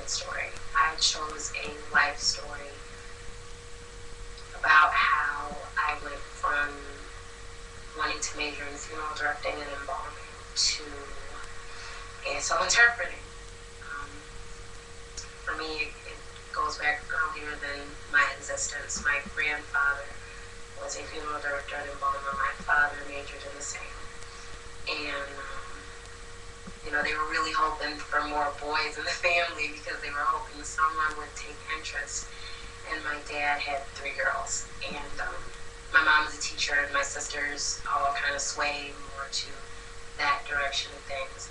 family story. I chose a life story about how I went from wanting to major in funeral directing and embalming to ASL interpreting. For me, it goes back earlier than my existence. My grandfather was a funeral director and embalmer. My father majored in the same. And, they were really hoping for more boys in the family because they were hoping someone would take interest. And my dad had 3 girls. And my mom was a teacher, and my sisters all kind of swayed more to that direction of things.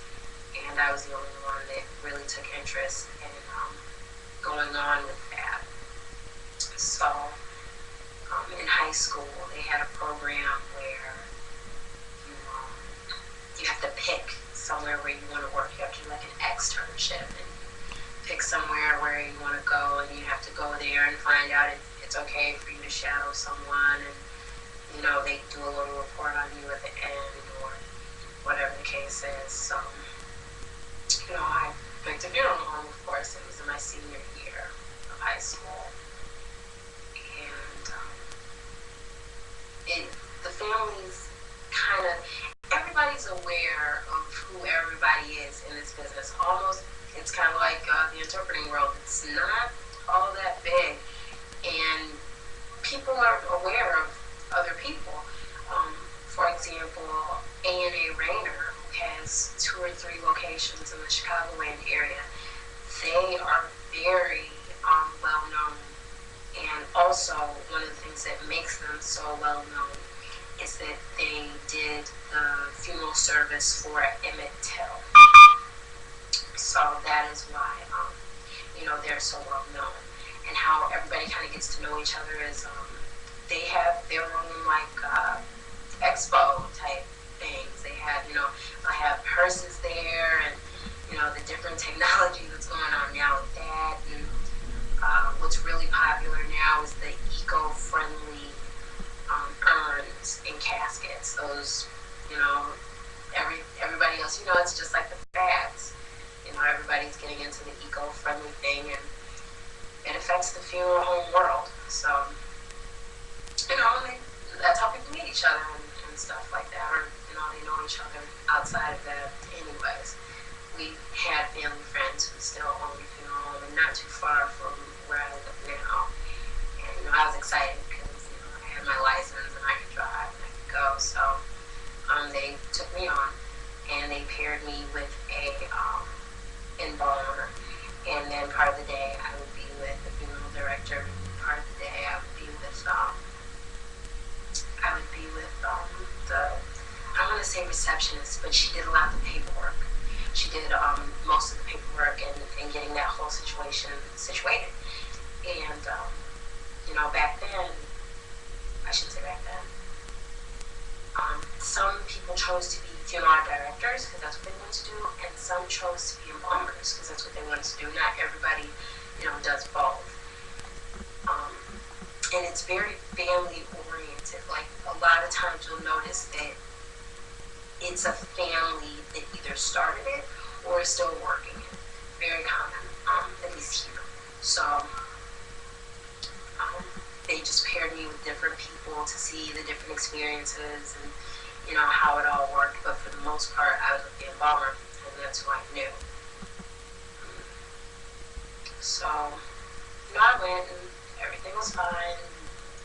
And I was the only one that really took interest in going on with that. So in high school, they had a program where you have to pick somewhere where you want to work. You have to do like an externship and pick somewhere where you want to go, and you have to go there and find out if it's okay for you to shadow someone, and they do a little report on you at the end or whatever the case is. So I picked a funeral home, of course. It was in my senior year of high school, and the family's kind of, everybody's aware of who everybody is in this business. Almost, it's kind of like the interpreting world. It's not all that big, and people are aware of other people. For example, A&A Rayner, who has 2 or 3 locations in the Chicagoland area, they are very well known. And also, one of the things that makes them so well known is that they did the funeral service for Emmett Till. So that is why, they're so well known. And how everybody kind of gets to know each other is they have their own, expo type things. They have, I have hearses there, and, the different technology that's going on now with that. And what's really popular now is the eco-friendly urns and caskets. Those, everybody else, it's just like the fads. Everybody's getting into the eco-friendly thing, and it affects the funeral home world. So, that's how people meet each other and stuff like that, or, they know each other outside of that anyways. We had family friends who still own a funeral home, and not too far from where I live now. And, I was excited because, I had my license and I could drive and I could go. So, they took me on, and they paired me with a embalmer. And then part of the day I would be with the funeral director, and part of the day I would be with I want to say receptionist, but she did a lot of the paperwork. She did most of the paperwork and getting that whole situation situated. And, back then, I shouldn't say back then, some people chose to be funeral directors because that's what they wanted to do, and some chose to be embalmers because that's what they wanted to do. Not everybody, does both. And it's very family oriented. Like, a lot of times you'll notice that it's a family that either started it or is still working it. Very common, at least here. So, they just paired me with different people to see the different experiences and, how it all worked. But for the most part, I was with the embalmer, and that's who I knew. So, I went, and everything was fine.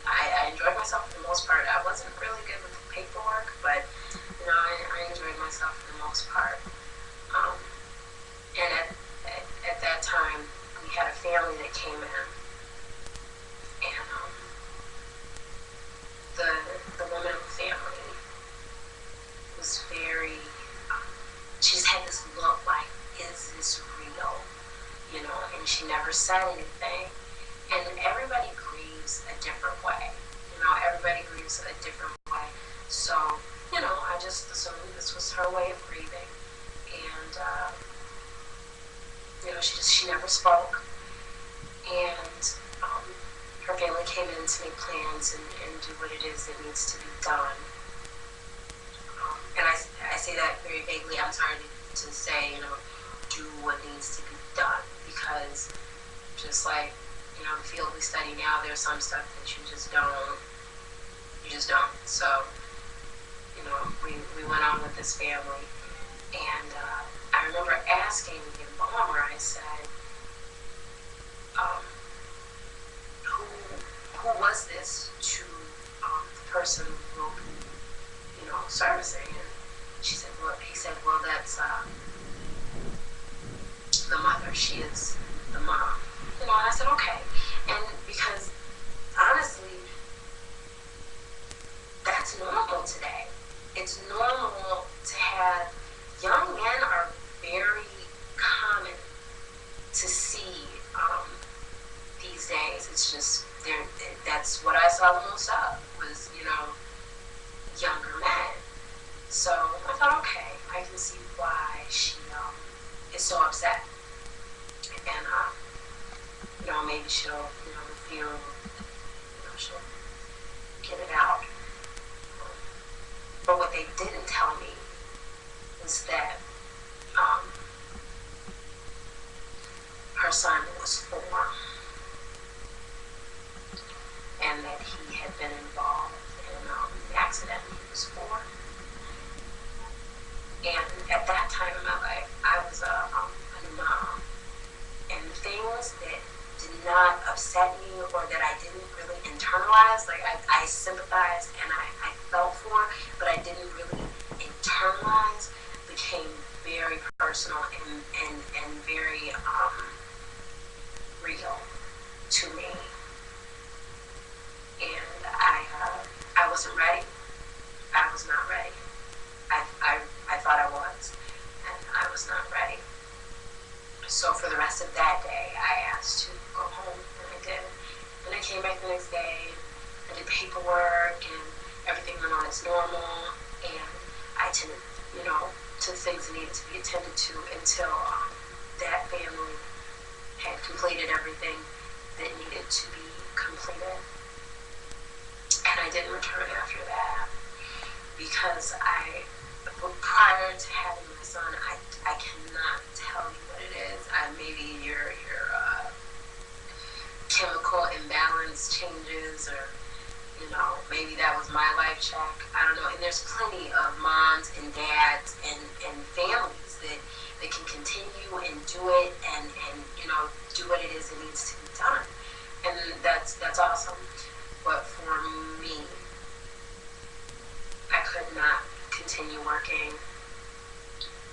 I enjoyed myself for the most part. I wasn't really good with the paperwork, but, I enjoyed myself for the most part. And at that time, we had a family that came in, and the woman of the family was very, she just had this look like, is this real? And she never said anything. And everybody grieves a different way. Everybody grieves a different way. So, I just assumed this was her way of grieving. And, she never spoke. And her family came in to make plans and do what it is that needs to be done. And I say that very vaguely. I'm sorry to say, do what needs to be done. because just like, you know, the field we study now, there's some stuff that you just don't. So, you know, we went on with this family, and I remember asking the embalmer, I said, who was this to the person who will be, you know, servicing? And she said, well, he said, well, that's the mother. She is the mom. You know, and I said, okay. And because honestly, that's normal today. It's normal to have, young men are very common to see these days. It's just, that's what I saw the most of, was, you know, younger men. So I thought, okay, I can see why she is so upset. And, you know, maybe she'll, you know, feel, you know, she'll get it out. But what they didn't tell me was that her son was 4, and that he had been involved in the accident when he was 4. And at that time in my life, I was a new mom, and things that did not upset me or that I didn't really internalize, like I sympathized and I felt for, but I didn't really internalize, became very personal and very real to me. And I wasn't ready. I was not ready. I thought I was, and I was not ready. So for the rest of that day, I asked to go home, and I did. And I came back the next day, I did paperwork, and everything went on as normal, and I tended, you know, to things that needed to be attended to until that family had completed everything that needed to be completed. And I didn't return after that, because prior to having my son, I cannot tell you what it is. Maybe your chemical imbalance changes, or, you know, maybe that was my life check. I don't know. And there's plenty of moms and dads and families that can continue and do it and you know, do what it is that needs to be done. And that's awesome. But for me, I could not continue working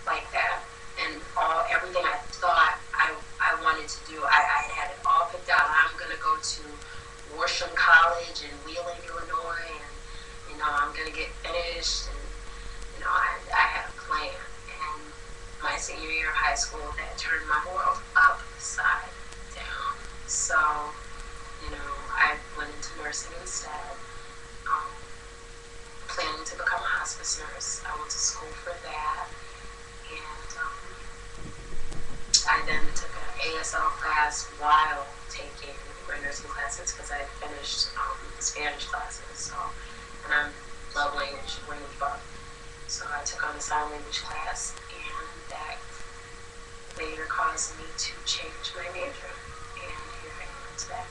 like that. And everything I thought I wanted to do, I had it all picked out. I'm going to go to Worsham College in Wheeling, Illinois, and, you know, I'm going to get finished. And, you know, I had a plan. And my senior year of high school, that turned my world upside down. So, you know, I went into nursing instead, planning to become a hospice nurse. I went to school for that, and I then took an ASL class while taking my nursing classes, because I had finished the Spanish classes. So, and I'm love language book. So I took on a sign language class, and that later caused me to change my major, and here I am today.